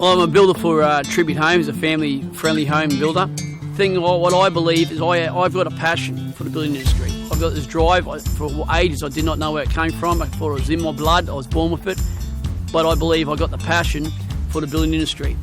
I'm a builder for Tribute Homes, a family-friendly home builder. What I believe is I've got a passion for the building industry. I've got this drive. For ages I did not know where it came from. I thought it was in my blood. I was born with it. But I believe I got the passion for the building industry.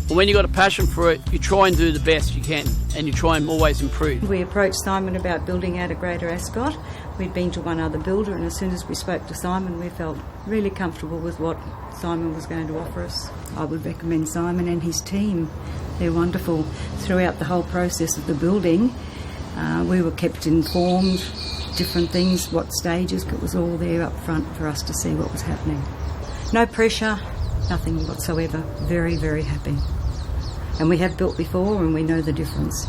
But when you've got a passion for it, you try and do the best you can, and you try and always improve. We approached Simon about building out a Greater Ascot. We'd been to one other builder, and as soon as we spoke to Simon, we felt really comfortable with what Simon was going to offer us. I would recommend Simon and his team. They're wonderful. Throughout the whole process of the building, we were kept informed, different things, what stages. It was all there up front for us to see what was happening. No pressure, nothing whatsoever. Very, very happy. And we have built before and we know the difference.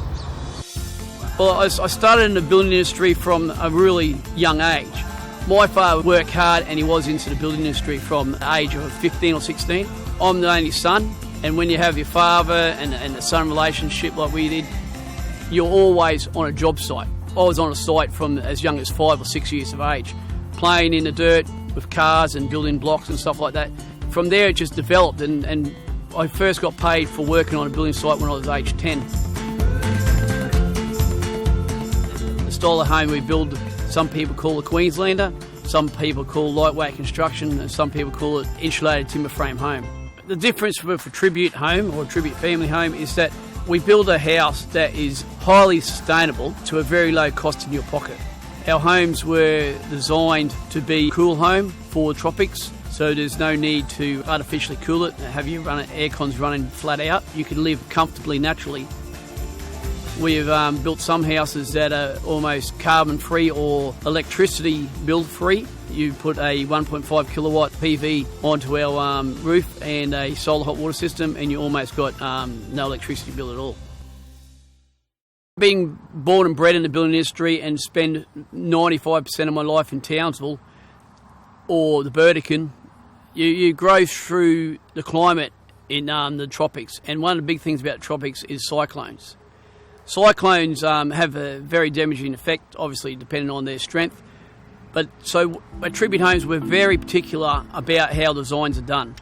Well, I started in the building industry from a really young age. My father worked hard and he was into the building industry from the age of 15 or 16. I'm the only son, and when you have your father and the son relationship like we did, you're always on a job site. I was on a site from as young as 5 or 6 years of age, playing in the dirt with cars and building blocks and stuff like that. From there it just developed, and I first got paid for working on a building site when I was age 10. The style of home we build, some people call it Queenslander, some people call lightweight construction, and some people call it insulated timber frame home. The difference for Tribute Home or Tribute Family Home is that we build a house that is highly sustainable to a very low cost in your pocket. Our homes were designed to be a cool home for the tropics, so there's no need to artificially cool it, have your aircons running flat out. You can live comfortably, naturally. We've built some houses that are almost carbon-free or electricity bill-free. You put a 1.5 kilowatt PV onto our roof and a solar hot water system, and you almost got no electricity bill at all. Being born and bred in the building industry and spend 95% of my life in Townsville or the Burdekin, you grow through the climate in the tropics. And one of the big things about the tropics is cyclones. Cyclones have a very damaging effect, obviously depending on their strength. But so at Tribute Homes, we're very particular about how designs are done.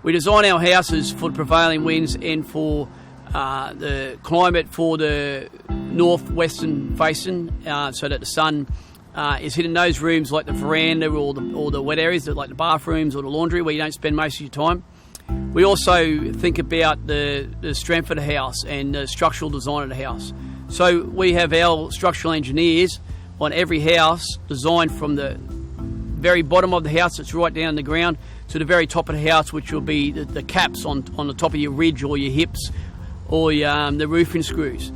We design our houses for the prevailing winds and for the climate for the northwestern facing, so that the sun is hitting those rooms like the veranda or the wet areas, like the bathrooms or the laundry, where you don't spend most of your time. We also think about the strength of the house and the structural design of the house. So we have our structural engineers on every house designed from the very bottom of the house that's right down the ground to the very top of the house, which will be the caps on the top of your ridge or your hips or the roofing screws.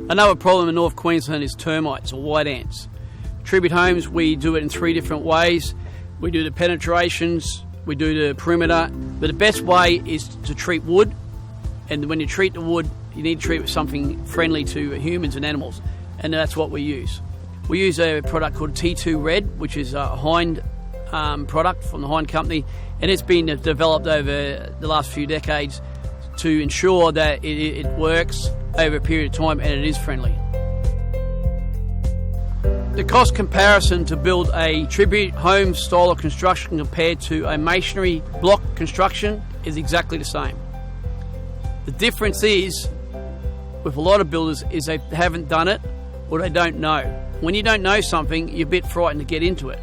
Another problem in North Queensland is termites or white ants. Tribute Homes, we do it in 3 different ways. We do the penetrations, we do the perimeter, but the best way is to treat wood, and when you treat the wood, you need to treat it with something friendly to humans and animals, and that's what we use. We use a product called T2 Red, which is a Hind product from the Hind company, and it's been developed over the last few decades to ensure that it works over a period of time and it is friendly. The cost comparison to build a Tribute Home style of construction compared to a masonry block construction is exactly the same. The difference is, with a lot of builders, is they haven't done it or they don't know. When you don't know something, you're a bit frightened to get into it.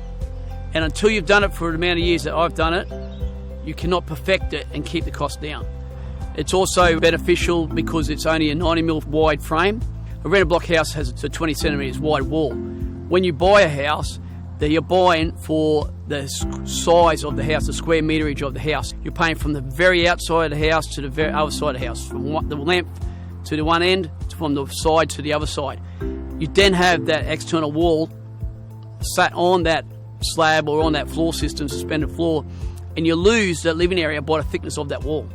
And until you've done it for the amount of years that I've done it, you cannot perfect it and keep the cost down. It's also beneficial because it's only a 90mm wide frame. A rented block house has a 20 centimetres wide wall. When you buy a house, that you're buying for the size of the house, the square meterage of the house. You're paying from the very outside of the house to the very other side of the house, from the length to the one end, from the side to the other side. You then have that external wall sat on that slab or on that floor system, suspended floor, and you lose that living area by the thickness of that wall.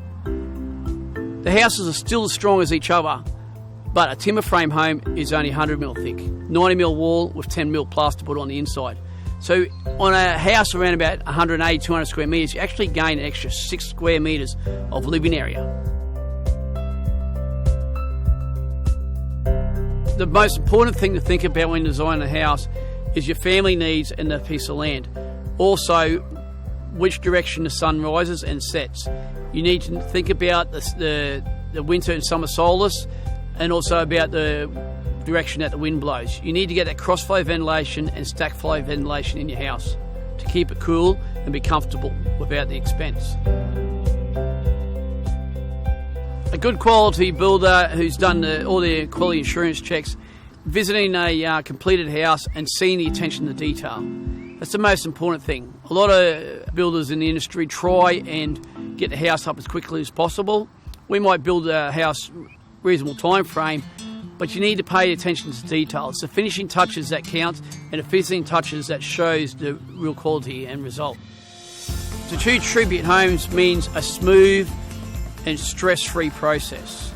The houses are still as strong as each other, but a timber frame home is only 100mm thick. 90mm wall with 10mm plasterboard on the inside. So on a house around about 180, 200 square metres, you actually gain an extra 6 square metres of living area. The most important thing to think about when designing a house is your family needs and the piece of land. Also, which direction the sun rises and sets. You need to think about the winter and summer solstice, and also about the direction that the wind blows. You need to get that cross-flow ventilation and stack flow ventilation in your house to keep it cool and be comfortable without the expense. A good quality builder who's done all their quality assurance checks, visiting a completed house and seeing the attention to detail. That's the most important thing. A lot of builders in the industry try and get the house up as quickly as possible. We might build a house reasonable time frame, but you need to pay attention to detail. It's the finishing touches that count, and the finishing touches that shows the real quality and result. To choose Tribute Homes means a smooth and stress-free process.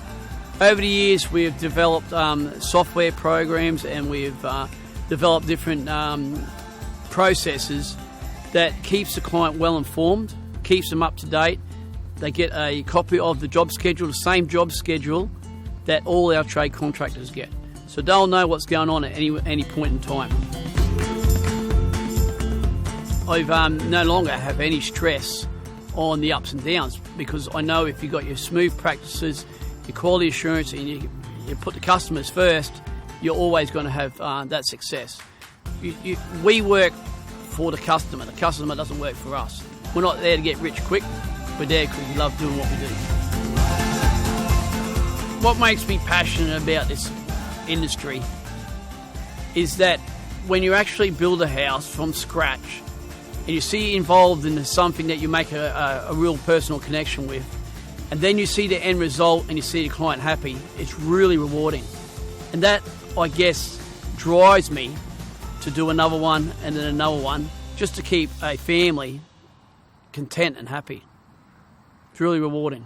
Over the years, we've developed software programs, and we've developed different processes that keeps the client well informed, keeps them up to date. They get a copy of the job schedule, the same job schedule that all our trade contractors get. So they'll know what's going on at any point in time. I've no longer have any stress on the ups and downs, because I know if you've got your smooth practices, your quality assurance, and you put the customers first, you're always going to have that success. We work for the customer. The customer doesn't work for us. We're not there to get rich quick. We're there because we love doing what we do. What makes me passionate about this industry is that when you actually build a house from scratch and you see involved in something that you make a real personal connection with, and then you see the end result and you see the client happy, it's really rewarding. And that, I guess, drives me to do another one and then another one, just to keep a family content and happy. It's really rewarding.